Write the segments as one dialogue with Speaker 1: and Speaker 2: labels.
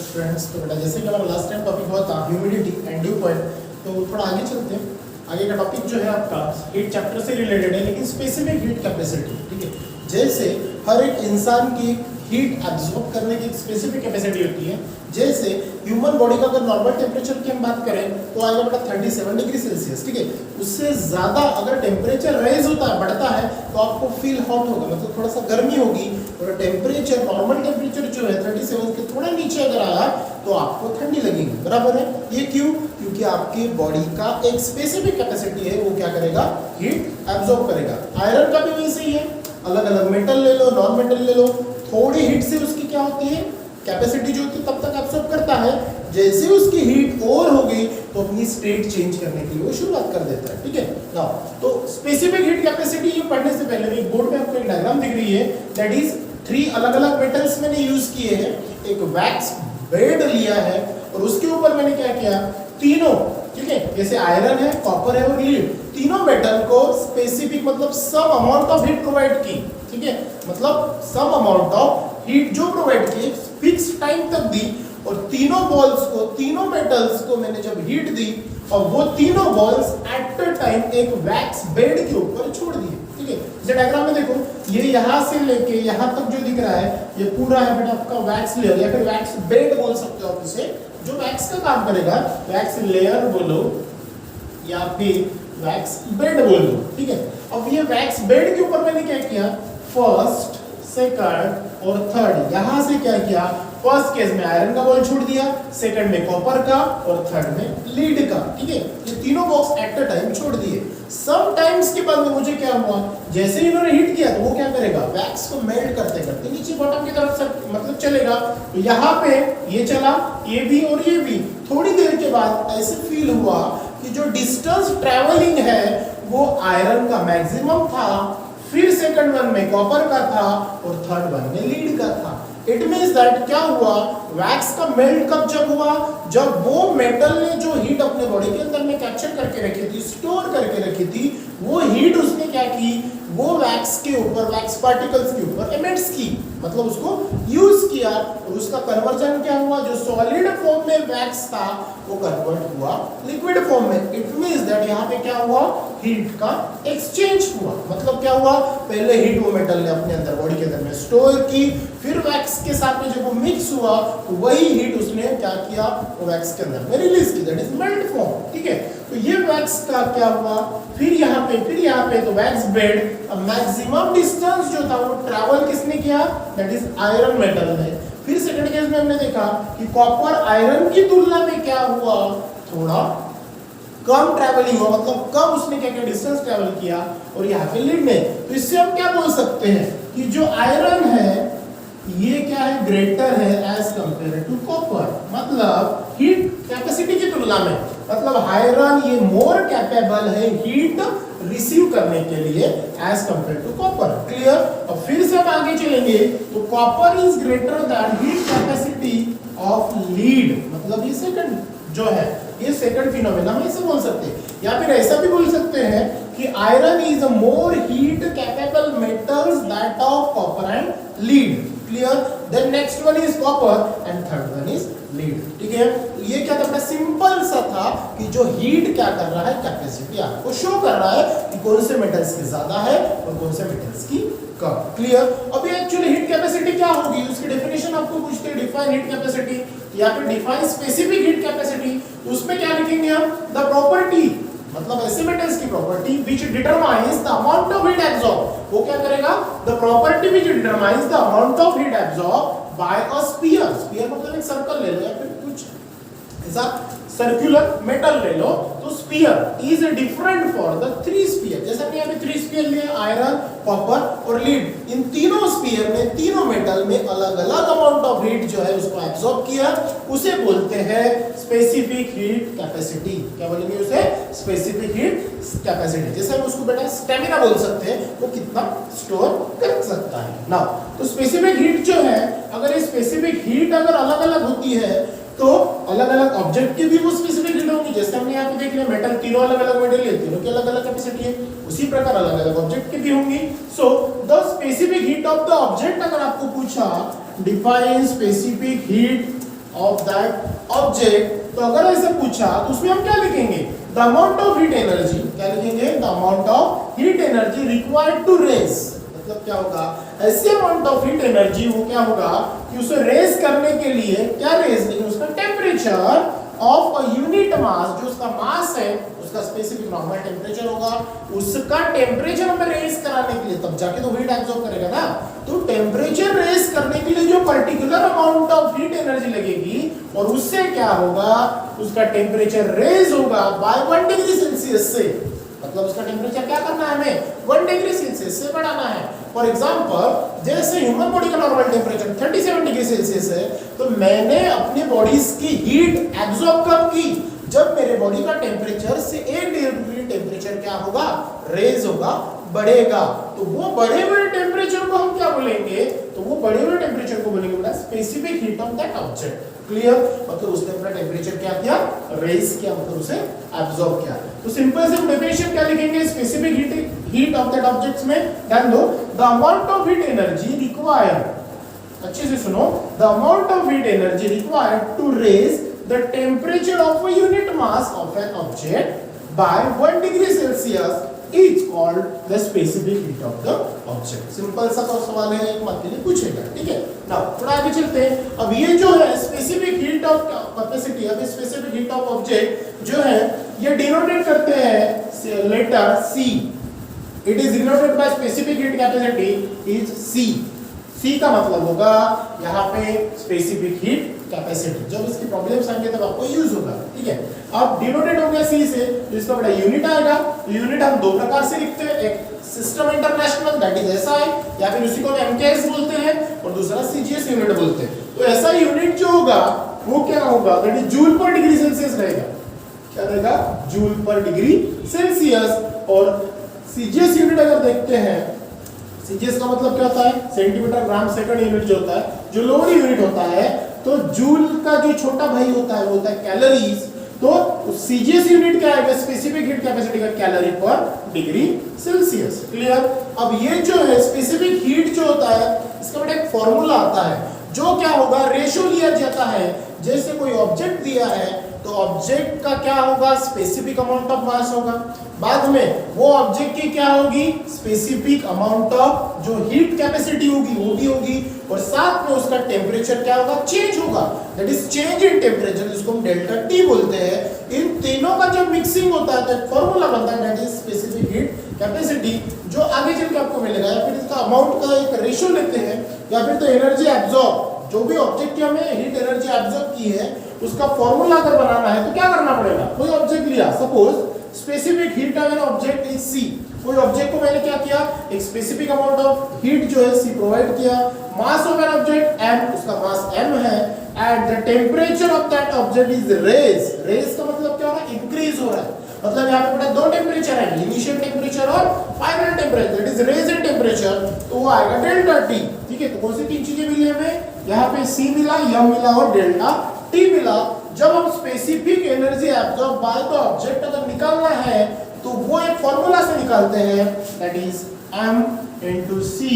Speaker 1: Friends, तो बेटा जैसे कि हमारा लास्ट टाइम टॉपिक हुआ था ह्यूमिडिटी एंड ड्यू पॉइंट, तो थोड़ा आगे चलते हैं। आगे का टॉपिक जो है आपका हीट चैप्टर से रिलेटेड है, लेकिन स्पेसिफिक हीट कैपेसिटी। ठीक है, जैसे हर एक इंसान की हीट एब्जॉर्ब करने की स्पेसिफिक कैपेसिटी होती है। जैसे ह्यूमन बॉडी का अगर नॉर्मल टेम्परेचर की हम बात करें तो आएगा बेटा 37 डिग्री सेल्सियस। ठीक है, उससे ज़्यादा अगर टेम्परेचर रेज होता है, बढ़ता है, तो आपको फील हॉट होगा, मतलब थोड़ा सा गर्मी होगी। और टेम्परेचर नॉर्मल टेम्परेचर जो है 37 के थोड़ा नीचे अगर आया तो आपको ठंडी लगेगी। बराबर है, ये क्यों? क्योंकि आपकी बॉडी का एक स्पेसिफिक कैपेसिटी है, वो क्या करेगा? हीट एब्जॉर्ब करेगा। आयरन का भी वैसे ही है, अलग अलग मेटल ले लो, नॉन मेटल ले लो, थोड़ी हीट से उसकी क्या होती है, कैपेसिटी जो होती है तब तक एब्जॉर्ब करता है। जैसे उसकी हीट ओवर हो गई तो अपनी स्टेट चेंज करने के लिए वो शुरुआत कर देता है। ठीक है ना, तो स्पेसिफिक हीट कैपेसिटी ये पढ़ने से पहले एक बोर्ड पे आपको एक डायग्राम दिख रही है, दैट इज 3 अलग अलग मेटल्स मैंने यूज किए हैं। एक वैक्स बेड लिया है और उसके ऊपर मैंने क्या किया, तीनों, ठीक है, जैसे आयरन है, कॉपर है और लीड, तीनों मेटल को स्पेसिफिक मतलब some amount of heat provide की। ठीक है, मतलब सम अमाउंट ऑफ हीट जो प्रोवाइड की फिक्स टाइम तक दी, और तीनों बॉल्स को, तीनों मेटल्स को मैंने जब हीट दी और वो तीनों बॉल्स एट अ टाइम एक वैक्स बेड के ऊपर छोड़ दिए। ठीक है, इस डायग्राम में देखो, ये यहां से लेके यहां तक जो दिख रहा है ये पूरा है बेटा आपका वैक्स लेयर, या फिर वैक्स बेड बोल सकते हो आप इसे, जो वैक्स का काम करेगा। वैक्स लेयर बोलो या फिर वैक्स बेड बोलो। ठीक है, अब ये वैक्स बेड के ऊपर मैंने क्या किया, फर्स्ट, सेकंड और थर्ड, यहां से क्या किया, फर्स्ट केस में आयरन का बॉल छोड़ दिया, सेकंड में कॉपर का और थर्ड में लीड का। ठीक है, ये तीनों बॉक्स एट अ टाइम छोड़ दिए। सम टाइम्स के बाद में मुझे क्या हुआ, जैसे ही इन्होंने हीट किया तो वो क्या करेगा, वैक्स को मेल्ट करते करते नीचे बॉटम की तरफ से मतलब चलेगा। तो यहाँ पे ये चला, ये भी और ये भी। थोड़ी देर के बाद ऐसे फील हुआ कि जो डिस्टेंस ट्रेवलिंग है वो आयरन का मैक्सिमम था, फिर सेकंड वन में कॉपर का था और थर्ड वन में लीड का था। इट मींस दैट क्या हुआ, वैक्स का मेल्ट कब जब हुआ, जब वो मेटल ने जो हीट अपने बॉडी के अंदर में कैप्चर करके रखी थी, स्टोर करके रखी थी, वो हीट उसने क्या की, वो वैक्स के ऊपर, वैक्स पार्टिकल्स के ऊपर एमिट्स की, मतलब उसको यूज किया, और उसका कन्वर्जन क्या हुआ, जो सॉलिड फॉर्म में वैक्स था वो कन्वर्ट हुआ लिक्विड फॉर्म में। इट मींस दैट यहाँ पे क्या हुआ, हीट का एक्सचेंज हुआ। मतलब क्या हुआ, पहले हीट वो मेटल ने अपने अंदर बॉडी के अंदर में स्टोर की, फिर वैक्स के साथ में जब वो मिक्स हुआ तो वही हीट उसने क्या किया, वो वैक्स के अंदर में रिलीज की, दैट इज मेल्ट फॉर्म। ठीक है, तो ये वैक्स का क्या हुआ, फिर यहाँ पे तो वैक्स बेड, मैक्सिमम डिस्टेंस जो था वो ट्रैवल किसने किया, दैट इज आयरन मेटल ने। फिर सेकंड केस में हमने देखा कि कॉपर आयरन की तुलना में क्या हुआ, थोड़ा कम ट्रैवलिंग हुआ, मतलब कम उसने क्या किया, डिस्टेंस ट्रैवल किया, और यहाँ पे लीड ने। तो इससे हम क्या बोल सकते हैं कि जो आयरन है ये क्या है, ग्रेटर है एज कंपेयर टू कॉपर, मतलब हीट कैपेसिटी की तुलना में, मतलब आयरन ये मोर कैपेबल है हीट रिसीव करने के लिए as compare to copper. Clear? अब फिर से हम आगे चलेंगे तो copper is greater than heat capacity of lead, मतलब ये सेकंड जो है, ये सेकंड फिनोमेना हम इसे बोल सकते हैं, या फिर ऐसा भी बोल सकते हैं कि iron is a more heat capable metals that of copper and lead. Clear? Then next one is copper and third one is lead. ठीक है, ये क्या था, सिंपल सा था कि जो हीट क्या कर रहा है, कैपेसिटी आपको शो कर रहा है कि कौन से मेटल्स की ज्यादा है और कौन से मेटल्स की कम। क्लियर? अब ये एक्चुअली हीट कैपेसिटी क्या होगी, उसकी डेफिनेशन आपको पूछते हैं, डिफाइन हीट कैपेसिटी या फिर डिफाइन स्पेसिफिक हीट कैपेसिटी। उसमें क्या लिखेंगे हम, द प्रॉपर्टी, मतलब ऐसे मेटल्स की property which determines the amount of heat absorb, वो क्या करेगा, the property which determines the amount of heat absorb by a sphere. Sphere मतलब एक सर्कल ले लो या फिर कुछ ऐसा सर्कुलर मेटल ले लो, तो sphere is different for the 3 sphere. जैसे हमने यहाँ पे 3 स्फीयर लिए, आयरन, कॉपर और लीड, इन तीनों स्फीयर में, तीनों मेटल में अलग अलग अमाउंट ऑफ हीट जो है उसको एब्जॉर्ब किया, उसे बोलते हैं स्पेसिफिक हीट कैपेसिटी। क्या बोलेंगे उसे, स्पेसिफिक हीट कैपेसिटी। जैसे हम उसको बेटा स्टेमिना बोल सकते हैं, वो कितना स्टोर कर सकता है ना। तो स्पेसिफिक हीट जो है, अगर ये स्पेसिफिक हीट अगर अलग अलग होती है तो अलग अलग ऑब्जेक्ट की भी वो स्पेसिफिक हीट होगी। जैसे हमने यहाँ पे देख लिया, मेटल, तीनों अलग अलग मेटल है, तीनों की अलग अलग कैपेसिटी है, उसी प्रकार अलग अलग ऑब्जेक्ट की भी होंगी। So the specific heat of the object, अगर आपको पूछा define specific heat of that object. तो अगर ऐसे पूछा तो उसमें हम क्या लिखेंगे, the amount of heat energy, क्या लिखेंगे, the amount of heat energy required to raise. मतलब क्या होगा, ऐसे अमाउंट ऑफ हीट एनर्जी वो क्या होगा कि उसे रेज करने के लिए क्या रेज नहीं, उसका temperature of a unit mass, जो उसका मास है उसका स्पेसिफिक नॉर्मल टेम्परेचर होगा, उसका टेम्परेचर हमें रेज कराने के लिए तब जाके तो हीट एब्सॉर्ब करेगा ना। तो टेम्परेचर रेज करने के लिए जो particular amount of heat energy लगेगी और उससे क्या होगा, उसका टेम्परेचर रेज होगा बाय 1 डिग्री सेल्सियस से। मतलब उसका टेम्परेचर क्या करना है, हमें 1 डिग्री सेल्सियस से बढ़ाना है। फॉर एग्जांपल जैसे ह्यूमन बॉडी का नॉर्मल टेम्परेचर 37 डिग्री सेल्सियस है, तो मैंने अपनी बॉडी की हीट एब्सॉर्ब कब की, जब मेरे बॉडी का टेम्परेचर से 1 डिग्री टेम्परेचर क्या होगा, रेज होगा, बढ़ेगा। तो वो बढ़े हुए टेम्परेचर को हम क्या बोलेंगे, तो वो बढ़े हुए टेम्परेचर को बोलेंगे बोला specific heat of that object. Clear, मतलब उसने अपना टेम्परेचर क्या किया, रेज किया, मतलब उसे एब्सॉर्ब किया। तो सिंपल से डेफिनेशन क्या लिखेंगे, specific heat of that objects में ध्यान दो, the amount of heat energy required, अच्छे से सुनो, the amount of heat energy required to raise the temperature of a unit mass of an object by 1 degree Celsius is called the specific heat of the object। Simple सा तो सवाल है, एक mark के लिए पूछेगा, ठीक है ना। थोड़ा आगे चलते हैं। अब ये जो है स्पेसिफिक हीट ऑफ कैपेसिटी, अब स्पेसिफिक हीट ऑफ ऑब्जेक्ट जो है ये डिनोटेट करते हैं letter C। It is denoted by specific heat capacity is C। C का मतलब होगा यहाँ पे स्पेसिफिक हीट कैपेसिटी, जब इसकी प्रॉब्लम्स आएंगे तब आपको यूज होगा, ठीक है। अब डिनोटेड हो गया C से, तो इसका बड़ा यूनिट आएगा। यूनिट हम दो प्रकार से लिखते हैं, एक system international that is SI, या फिर उसी को हम MKS बोलते हैं, और दूसरा CGS यूनिट बोलते हैं। तो SI यूनिट जो होगा वो क्या होगा, दैट इज जूल पर डिग्री सेल्सियस रहेगा। क्या रहेगा, जूल पर डिग्री सेल्सियस। और CGS यूनिट अगर देखते हैं, CGS का मतलब क्या होता है, सेंटीमीटर ग्राम सेकंड यूनिट जो होता है, जो लोड यूनिट होता है। तो जूल का जो छोटा भाई होता है वो होता है कैलोरीज। तो CGS यूनिट क्या आएगा, स्पेसिफिक हीट कैपेसिटी का कैलोरी पर डिग्री सेल्सियस। क्लियर। अब ये जो है स्पेसिफिक हीट जो होता है, इसका बड़ा एक फॉर्मूला आता है, जो क्या होगा, रेशियो लिया जाता है। जैसे कोई ऑब्जेक्ट दिया है तो ऑब्जेक्ट का क्या होगा, स्पेसिफिक अमाउंट ऑफ मास होगा, बाद में वो ऑब्जेक्ट की क्या होगी, स्पेसिफिक अमाउंट ऑफ जो हीट कैपेसिटी होगी वो भी होगी, और साथ में उसका टेम्परेचर क्या होगा, चेंज होगा, that is change in temperature, जिसको हम डेल्टा टी बोलते हैं। इन तीनों का जब मिक्सिंग होता है तो एक फॉर्मूला बनता है, that is specific heat capacity, जो आगे चल के आपको मिलेगा। या फिर इसका अमाउंट का एक रेशियो लेते हैं, या फिर तो एनर्जी एब्जॉर्ब, जो भी ऑब्जेक्ट की हमें हीट एनर्जी एब्जॉर्ब की है उसका फॉर्मूला अगर बनाना है तो क्या करना पड़ेगा, कोई ऑब्जेक्ट लिया, suppose specific heat of an object is C। कोई ऑब्जेक्ट को मैंने क्या किया, एक स्पेसिफिक अमाउंट ऑफ हीट जो है C प्रोवाइड किया, mass of an object m, उसका मास m है, and the temperature of that object is raise. Raise का मतलब क्या हो रहा है, इंक्रीज हो रहा है। मतलब यहाँ पे बेटा दो टेम्परेचर है, इनिशियल टेम्परेचर और final temperature, that is raise in temperature, तो वो आएगा डेल्टा T। ठीक है, तो कौन सी तीन चीजें मिली हमें, यहाँ पे C मिला, m मिला और डेल्टा T मिला। जब हम specific energy absorb by the object अगर निकालना है तो वो एक फॉर्मूला से निकालते हैं, that is m into C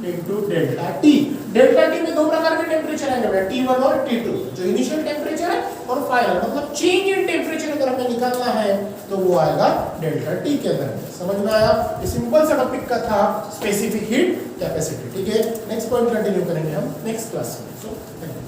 Speaker 1: into delta T। Delta T में दो प्रकार के टेम्परेचर आएंगे, T1 और T2, जो इनिशियल टेम्परेचर है और फाइनल, मतलब चेंज इन टेम्परेचर अगर हमें निकालना है तो वो आएगा डेल्टा T के अंदर। समझ में आया, ये सिंपल सा टॉपिक का था स्पेसिफिक हीट कैपेसिटी। ठीक है, नेक्स्ट पॉइंट कंटिन्यू करेंगे हम नेक्स्ट क्लास में। So thank you.